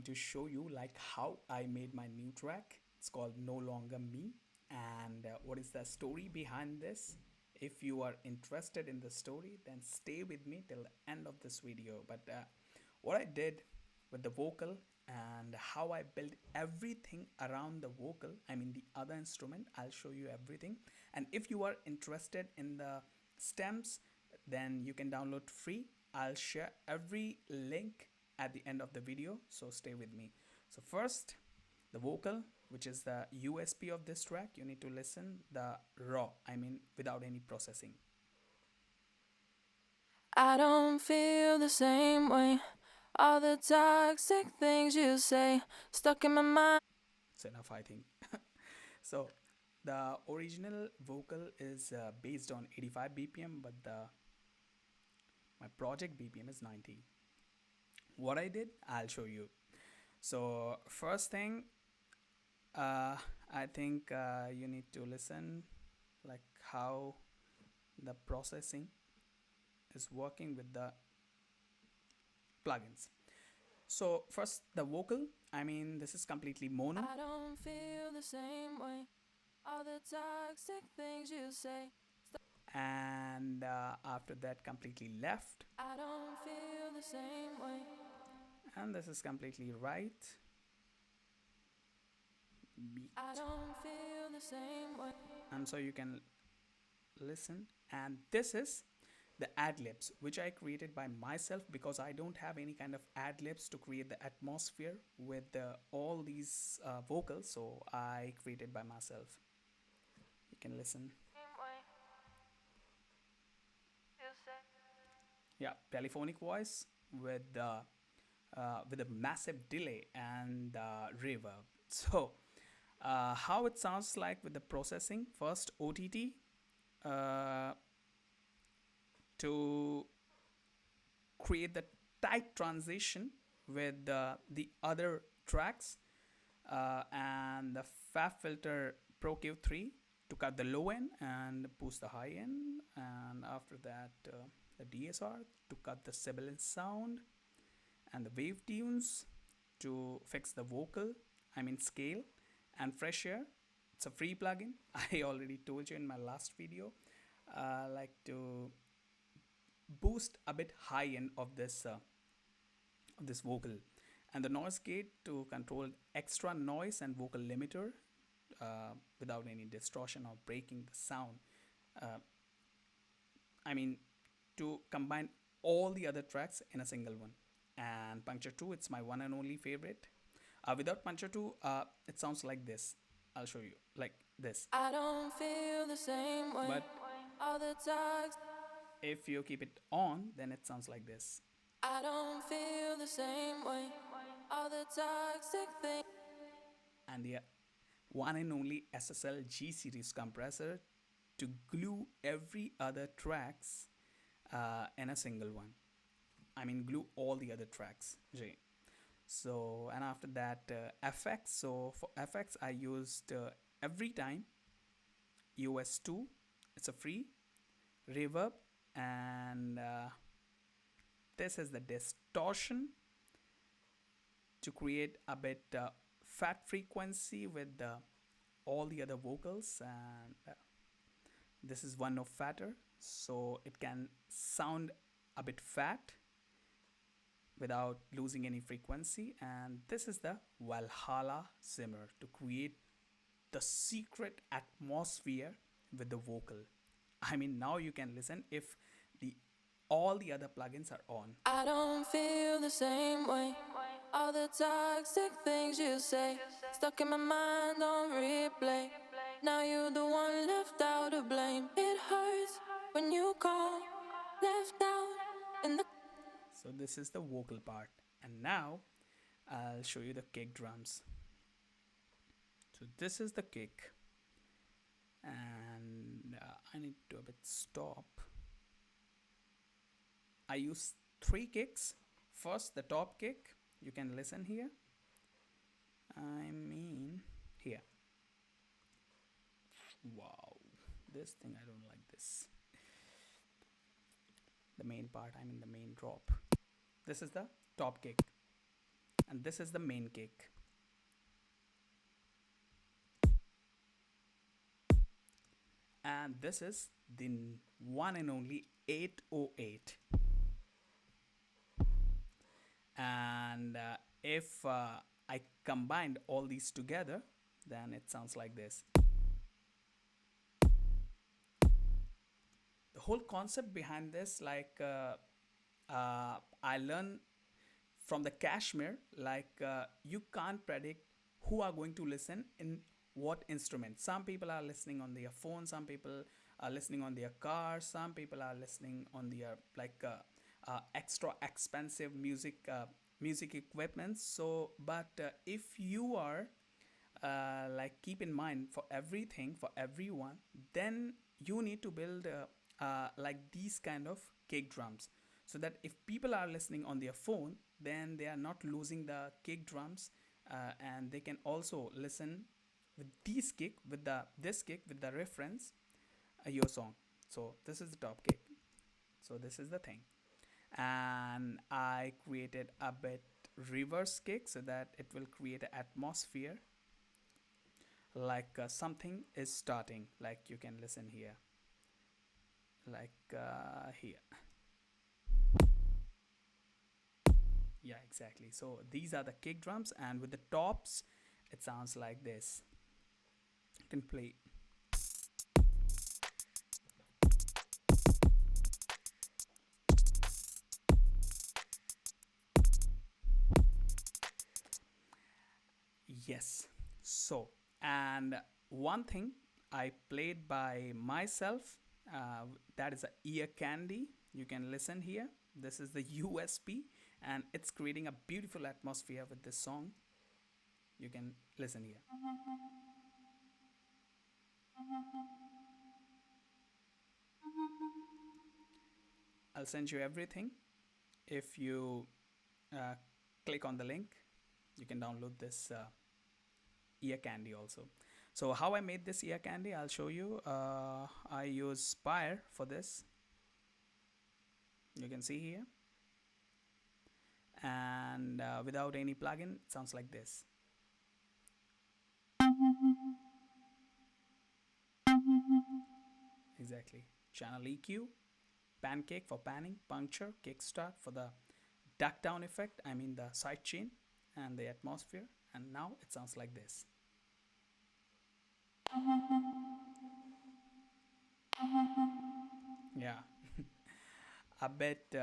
to show you like how I made my new track. It's called No Longer Me, and what is the story behind this. If you are interested in the story, then stay with me till the end of this video. But what I did with the vocal and how I built everything around the vocal, I mean the other instrument, I'll show you everything. And if you are interested in the stems, then you can download free. I'll share every link at the end of the video, so stay with me. So first, the vocal, which is the USP of this track, you need to listen the raw, I mean without any processing. I don't feel the same way. All the toxic things you say stuck in my mind. It's enough, I think. So the original vocal is based on 85 BPM, but my project BPM is 90. What I did, I'll show you. So first thing, uh, I think you need to listen like how the processing is working with the plugins. So first the vocal, I mean this is completely mono. I don't feel the same way. All the toxic things you say. And after that completely left. I don't feel the same way. And this is completely right. Beat. I don't feel the same way. And so you can listen, and this is the ad libs which I created by myself because I don't have any kind of ad libs to create the atmosphere with all these vocals, so I created by myself. You can listen. Yeah, telephonic voice with a massive delay and reverb. So how it sounds like with the processing, first OTT uh, to create the tight transition with the other tracks, and the FAF filter Pro Q3 to cut the low end and boost the high end, and after that the DSR to cut the sibilant sound, and the wave tunes to fix the vocal, I mean scale, and fresh air. It's a free plugin. I already told you in my last video. Like to boost a bit high end of this vocal, and the noise gate to control extra noise and vocal limiter without any distortion or breaking the sound. Uh, I mean to combine all the other tracks in a single one. And Puncture 2, it's my one and only favorite. Without Puncture 2, it sounds like this. I'll show you like this. I don't feel the same way. But all the times if you keep it on, then it sounds like this. I don't feel the same way. All the toxic things. And the one and only SSL G series compressor to glue every other tracks in a single one. I mean glue all the other tracks. J. So and after that FX. So for FX I used every time US2. It's a free reverb, and this is the distortion to create a bit fat frequency with all the other vocals, and this is one of fatter, so it can sound a bit fat without losing any frequency. And this is the Valhalla Zimmer to create the secret atmosphere with the vocal. I mean now you can listen if the all the other plugins are on. I don't feel the same way. All the toxic things you say stuck in my mind on replay. Now you're the one left out to blame. It hurts when you call left out in the. So this is the vocal part, and now I'll show you the kick drums. So this is the kick, and I need to a bit stop. I use three kicks. First, the top kick. You can listen here. I mean, here. Wow, this thing I don't like this. The main part, I mean, the main drop. This is the top kick. and this is the main kick. And this is the one and only 808. And if I combined all these together, then it sounds like this. The whole concept behind this, like I learned from the Kashmir, like you can't predict who are going to listen in what instrument. Some people are listening on their phone, some people are listening on their car, some people are listening on their like extra expensive music equipment. So but if you are like keep in mind for everything for everyone, then you need to build like these kind of kick drums, so that if people are listening on their phone, then they are not losing the kick drums, and they can also listen with these kick with the this kick with the reference your song. So this is the top kick. So this is the thing, and I created a bit reverse kick so that it will create an atmosphere like something is starting, like you can listen here, like here. Yeah, exactly. So these are the kick drums, and with the tops it sounds like this. You can play. Yes. So, and one thing I played by myself, that is a ear candy. You can listen here. This is the USP, and it's creating a beautiful atmosphere with this song. You can listen here. I'll send you everything. If you uh, click on the link, you can download this ear candy also. So how I made this ear candy, I'll show you. I use Spire for this. You can see here, and without any plugin, it sounds like this. Exactly. Channel EQ, pancake for panning, puncture, kickstart for the duck down effect. I mean the side chain and the atmosphere. And now it sounds like this. Yeah, a bit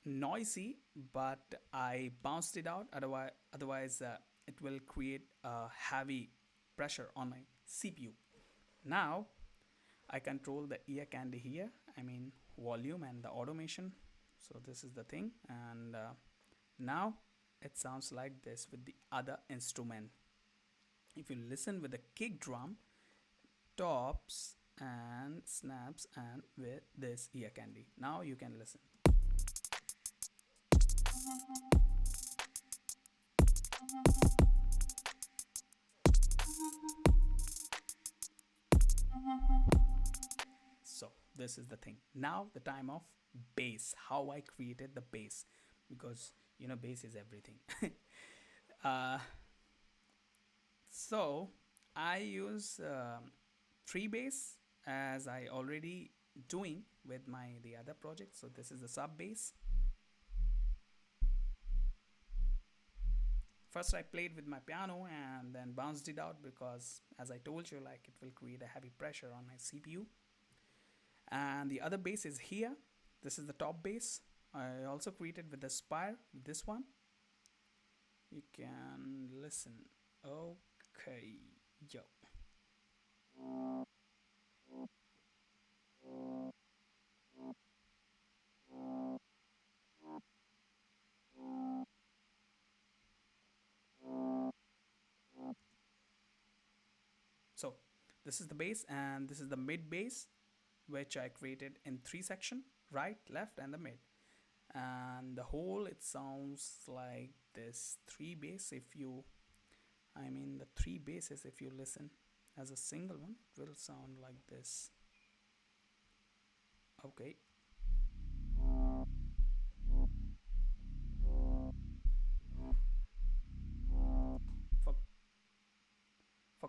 noisy, but I bounced it out. Otherwise, it will create a heavy pressure on my CPU. Now I control the ear candy here. I mean volume and the automation. So this is the thing, and now it sounds like this with the other instrument. If you listen with the kick drum, tops and snaps, and with this ear candy, now you can listen. So this is the thing. Now the time of bass. How I created the bass, because bass is everything. uh, so I use free bass as I already doing with my the other project. So this is the sub bass. First I played with my piano and then bounced it out, because as I told you, like it will create a heavy pressure on my CPU. And the other bass is here. This is the top bass. I also created with the Spire, this one. You can listen. Okay, yo. So this is the bass, and this is the mid bass, which I created in three section: right, left, and the mid. And the whole it sounds like this three bass. If you, I mean the three basses, if you listen as a single one, it will sound like this. Okay.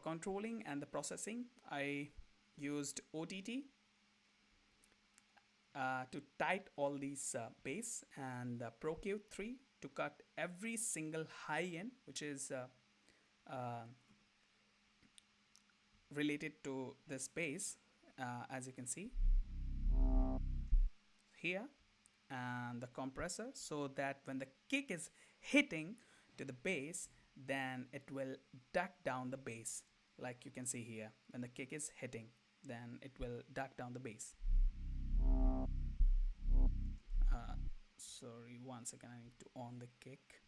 For controlling and the processing, I used OTT to tight all these bass, and ProQ 3 to cut every single high end which is uh, related to this bass, as you can see here, and the compressor, so that when the kick is hitting to the bass, then it will duck down the bass. Like you can see here, when the kick is hitting, then it will duck down the bass. uh, Sorry, one second, I need to on the kick.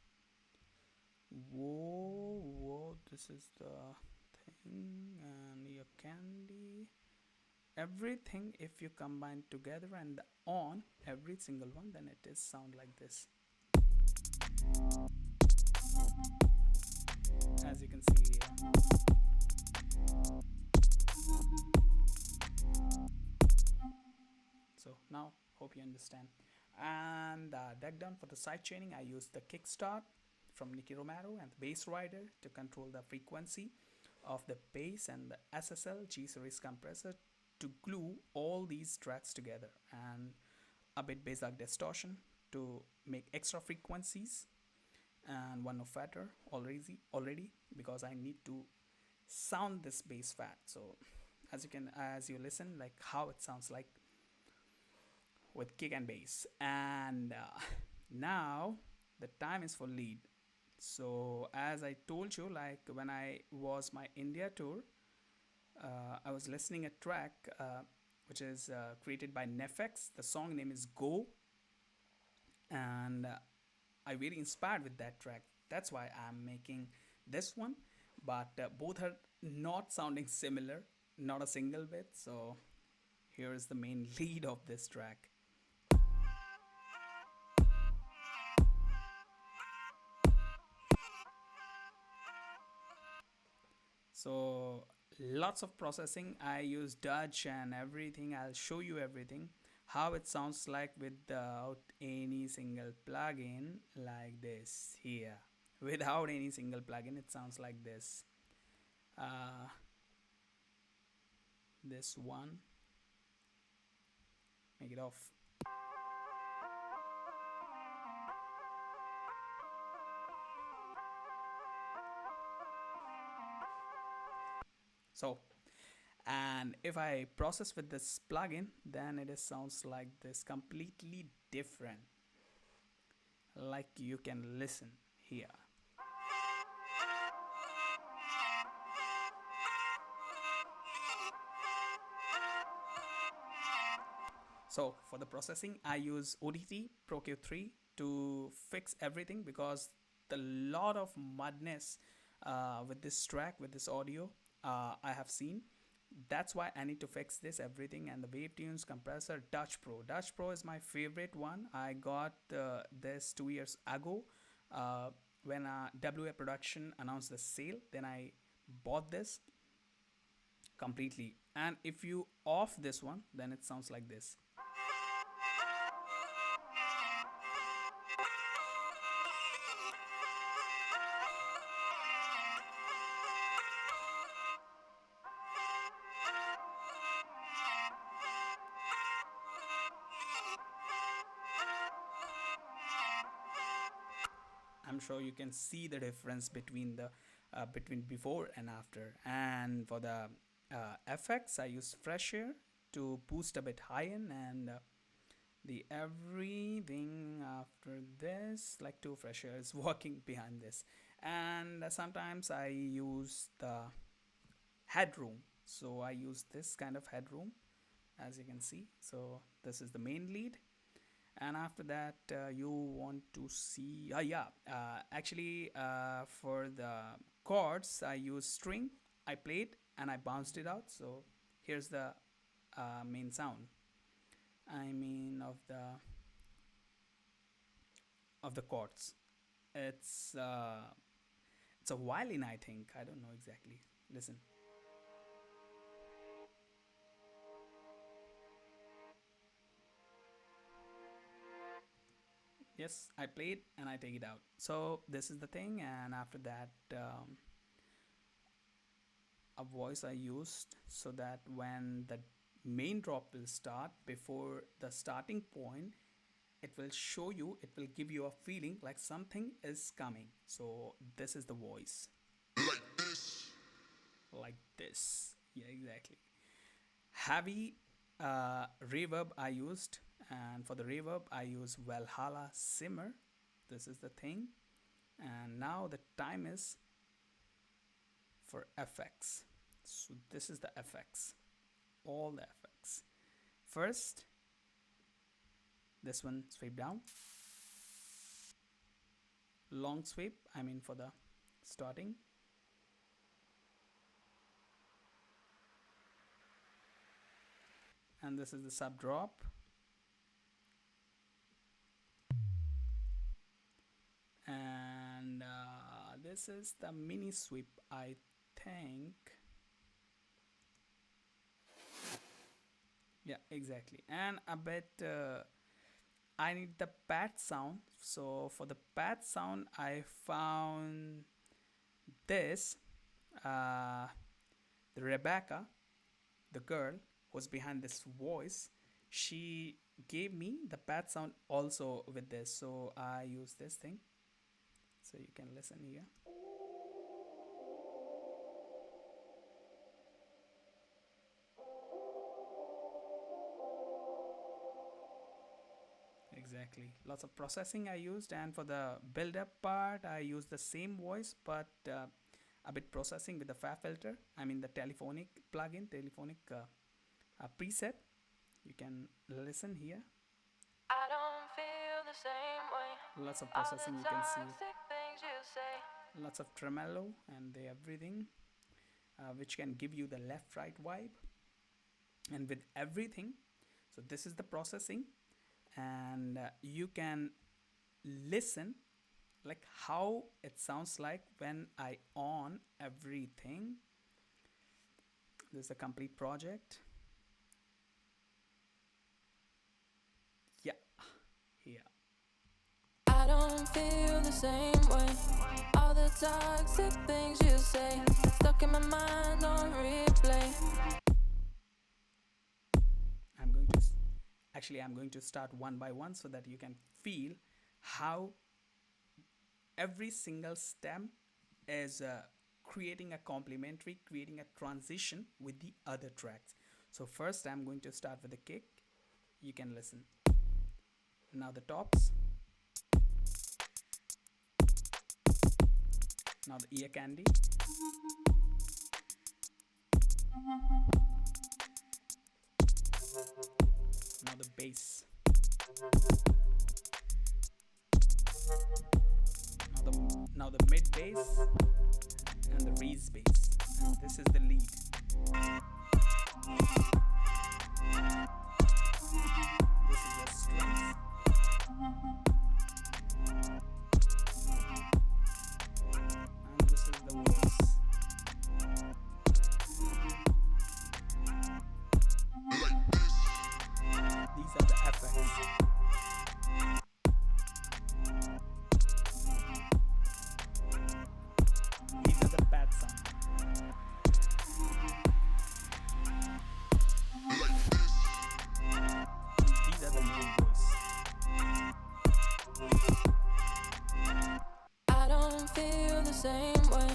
Whoa, this is the thing. And your candy, everything, if you combine together and on every single one, then it is sound like this, as you can see here. So now hope you understand. And deck down for the side chaining, I use the kickstart from Nicky Romero and the bass rider to control the frequency of the bass, and the SSL G series compressor to glue all these tracks together, and a bit bass arc distortion to make extra frequencies, and one of fatter already because I need to sound this bass fat. So as you listen, like how it sounds like with kick and bass. And now the time is for lead. So as I told you, like when I was my India tour, I was listening a track which is created by Nefex. The song name is Go, and I really inspired with that track. That's why I'm making this one. But both are not sounding similar, not a single bit. So here is the main lead of this track. So lots of processing. I use Dutch and everything. I'll show you everything how it sounds like without any single plugin, like this here. Without any single plugin, it sounds like this. Uh, this one, make it off. So, and if I process with this plugin, then it is sounds like this, completely different. Like you can listen here. So for the processing, I use ODT Pro Q3 to fix everything, because the lot of mudness with this track, with this audio, I have seen. That's why I need to fix this everything. And the Wave Tunes compressor, Dutch Pro. Dutch Pro is my favorite one. I got this 2 years ago when WA Production announced the sale. Then I bought this completely. And if you off this one, then it sounds like this. I'm sure you can see the difference between the between before and after. And for the effects, I use Fresh Air to boost a bit high end, and the everything after this, like two Fresh Air is working behind this. And sometimes I use the headroom. So I use this kind of headroom, as you can see. So this is the main lead. And after that, you want to see actually, for the chords, I use string. I played and I bounced it out. So here's the main sound, I mean, of the chords. It's uh, it's a violin, I think. I don't know exactly. Listen. Yes, I played and I take it out. So this is the thing. And after that, a voice I used so that when the main drop will start, before the starting point, it will show you, it will give you a feeling like something is coming. So this is the voice. Like this. Yeah, exactly. Heavy reverb I used, and for the reverb I use Valhalla Simmer. This is the thing. And now the time is for FX. So this is the FX, all the FX. First, this one sweep down, long sweep, I mean for the starting. And this is the sub drop. And this is the mini sweep, I think. Yeah, exactly. And a bit, I need the pad sound. So for the pad sound, I found this. Uh, the Rebecca, the girl who's behind this voice, she gave me the pad sound also with this. So I use this thing. So you can listen here. Exactly. Lots of processing I used, and for the build up part, I used the same voice but a bit processing with the FA filter. I mean, the telephonic plugin, telephonic preset. You can listen here. I don't feel the same way. Lots of processing, you can see. Lots of tremolo and the everything, which can give you the left right vibe. And with everything, so this is the processing, and you can listen like how it sounds like when I on everything. This is a complete project. Yeah, here. I don't feel the same way. All the toxic things you say stuck in my mind on replay. I'm going to actually I'm going to start one by one so that you can feel how every single stem is creating a complementary, creating a transition with the other tracks. So first I'm going to start with the kick. You can listen. Now the tops. Now the ear candy. Now the bass. Now the mid bass and the raise bass. And this is the lead. This is the strings. And this is the voice. These are the effects. These are the pad sound. These are the main voice. I don't feel the same way.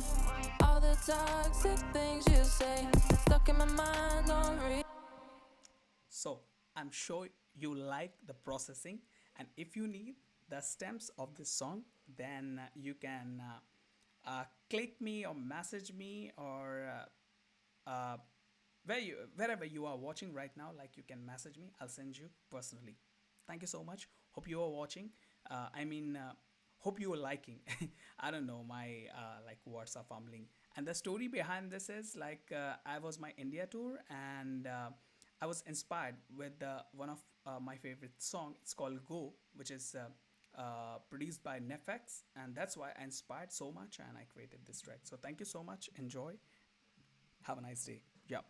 All the toxic things you say stuck in my mind on repeat. So I'm sure you like the processing, and if you need the stems of this song, then you can click me or message me, or wherever you are watching right now, like you can message me. I'll send you personally. Thank you so much. Hope you are watching. Hope you are liking. I don't know, my like words are fumbling. And the story behind this is like I was my India tour, and I was inspired with one of my favorite song. It's called Go, which is produced by Nefx, and that's why I inspired so much and I created this track. So thank you so much. Enjoy. Have a nice day. Yeah.